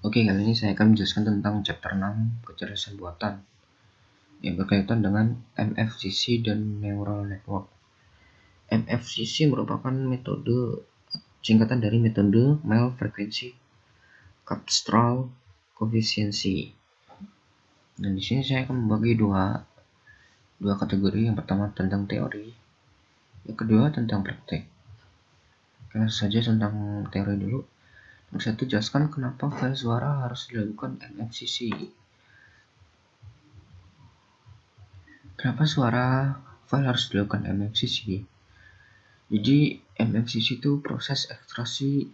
Oke, kali ini saya akan menjelaskan tentang chapter 6 kecerdasan buatan yang berkaitan dengan MFCC dan neural network. MFCC merupakan metode singkatan dari metode Mel Frequency Capstral Coefficiency. Dan di sini saya akan membagi dua kategori. Yang pertama tentang teori, yang kedua tentang praktek. Langsung saja tentang teori dulu. Yang satu, jelaskan kenapa file suara harus dilakukan MFCC. Kenapa file harus dilakukan MFCC? Jadi MFCC itu proses ekstraksi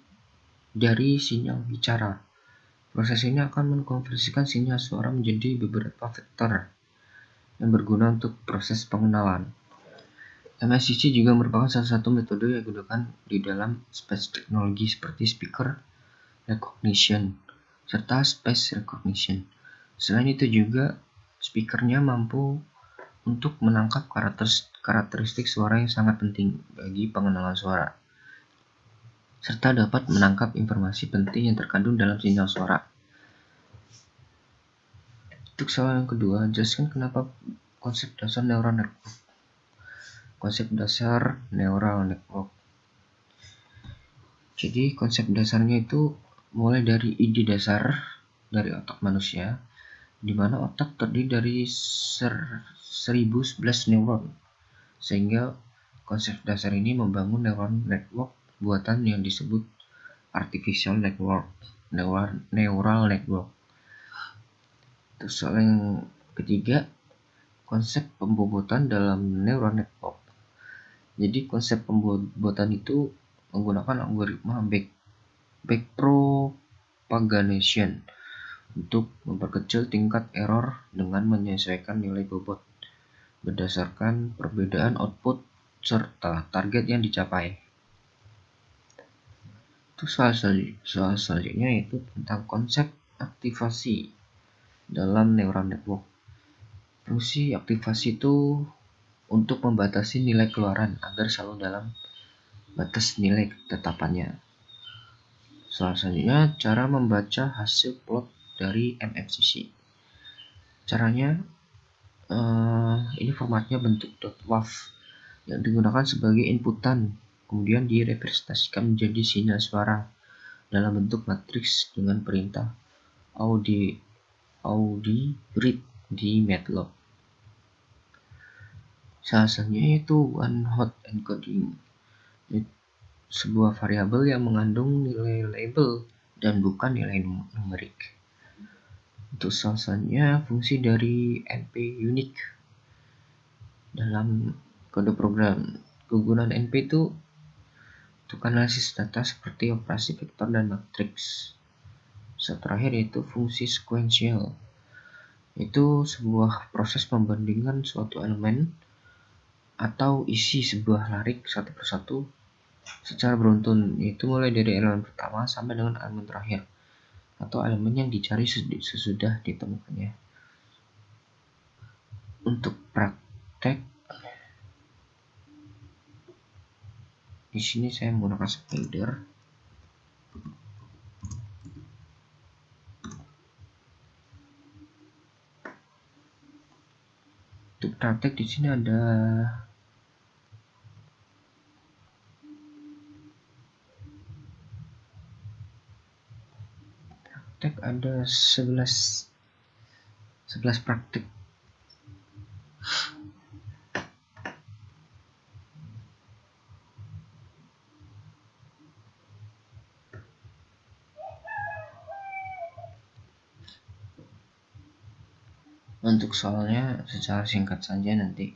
dari sinyal bicara. Proses ini akan mengkonversikan sinyal suara menjadi beberapa vektor yang berguna untuk proses pengenalan. MFCC juga merupakan salah satu metode yang digunakan di dalam speech teknologi seperti speaker recognition serta space recognition. Selain itu juga speakernya mampu untuk menangkap karakteristik suara yang sangat penting bagi pengenalan suara, serta dapat menangkap informasi penting yang terkandung dalam sinyal suara. Untuk soal yang kedua, jelaskan kenapa konsep dasar neural network. Konsep dasar neural network. Jadi konsep dasarnya itu mulai dari ide dasar dari otak manusia, di mana otak terdiri dari 1011 neuron, sehingga konsep dasar ini membangun neural network buatan yang disebut artificial network, neural network. Terus soal yang ketiga, konsep pembobotan dalam neural network. Jadi konsep pembobotan itu menggunakan algoritma backpropagation untuk memperkecil tingkat error dengan menyesuaikan nilai bobot berdasarkan perbedaan output serta target yang dicapai. Itu soal selanjutnya yaitu tentang konsep aktivasi dalam neural network. Fungsi aktivasi itu untuk membatasi nilai keluaran agar selalu dalam batas nilai ketetapannya. Soal selanjutnya, cara membaca hasil plot dari MFCC. Caranya, ini formatnya bentuk .wav yang digunakan sebagai inputan, kemudian direpresentasikan menjadi sinyal suara dalam bentuk matriks dengan perintah audi-read di MATLAB. Salah satunya yaitu one-hot encoding, sebuah variabel yang mengandung nilai label dan bukan nilai numerik. Untuk salah satunya fungsi dari NP unique dalam kode program. Kegunaan NP itu untuk analisis data seperti operasi vektor dan matriks. Terakhir yaitu fungsi sequential. Itu sebuah proses membandingkan suatu elemen atau isi sebuah larik satu persatu secara beruntun, yaitu mulai dari elemen pertama sampai dengan elemen terakhir atau elemen yang dicari sesudah ditemukannya. Untuk praktek di sini saya menggunakan spider. Untuk praktek di sini ada ada 11 praktek. Untuk soalnya secara singkat saja nanti.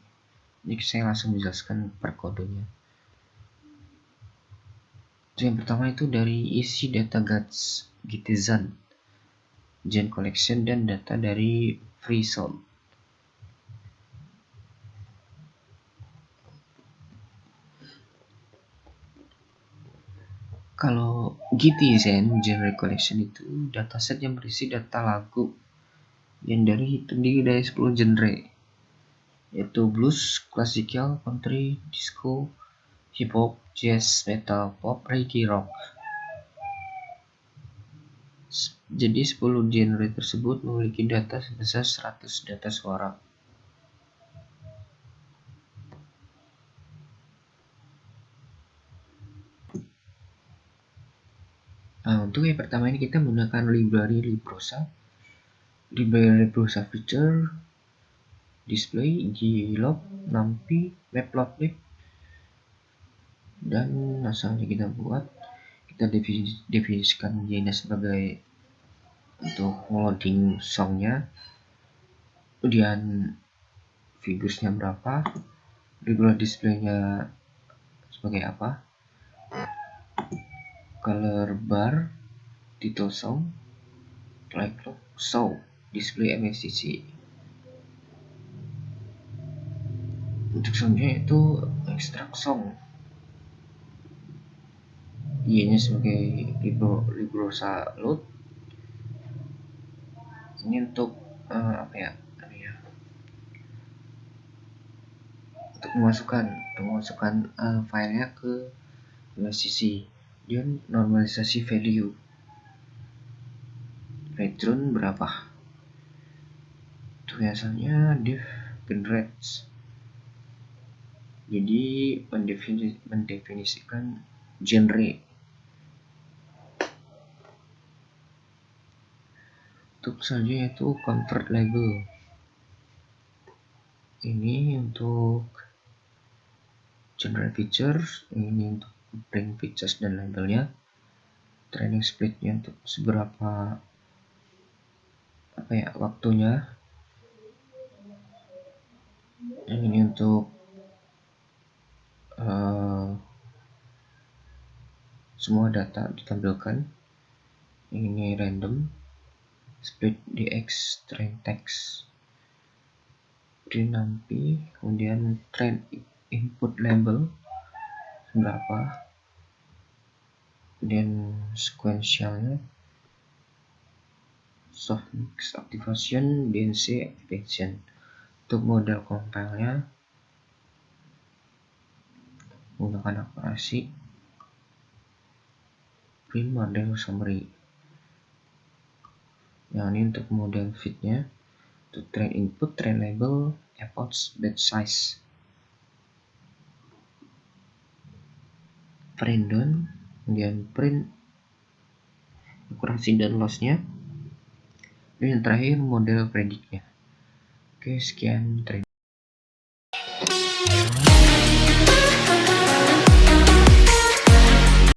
Jadi saya langsung menjelaskan per kodenya. Yang pertama itu dari isi data Gitizen, Gen Collection, dan data dari FreeSound. Kalau Gitizen Genre Collection itu dataset yang berisi data lagu yang terdiri dari 10 genre, yaitu blues, classical, country, disco, hip hop, jazz, metal, pop, reggae, rock. Jadi 10 genre tersebut memiliki data sebesar 100 data suara. Nah, untuk yang pertama ini kita menggunakan library Librosa. Library Librosa feature display, glog, numpy, matplotlib, dan asalnya kita buat, kita definisikan dia sebagai untuk loading songnya, kemudian figuresnya berapa, regular displaynya sebagai apa, color bar, title song, like clock, show, display MFCC. Untuk selanjutnya itu extract song, ianya sebagai Librosa load. Ini untuk apa ya namanya, untuk memasukkan filenya ke MFCC. Dan normalisasi value, return berapa, itu biasanya div generates. Jadi mendefinisikan genre. Untuk selanjutnya itu convert label. Ini untuk generate features, ini untuk bring features dan labelnya. Training splitnya untuk seberapa waktunya. Yang ini untuk semua data ditampilkan. Yang ini random, split dx, train text, print numpy, kemudian train input label berapa, kemudian sequentialnya, softmix activation, DNC activation. Untuk model compile-nya menggunakan operasi print model summary. Yang ini untuk model fit-nya, untuk train input, train label, efforts, batch size, print down, kemudian print akurasi dan loss-nya, dan yang terakhir model predictnya. Oke, sekian.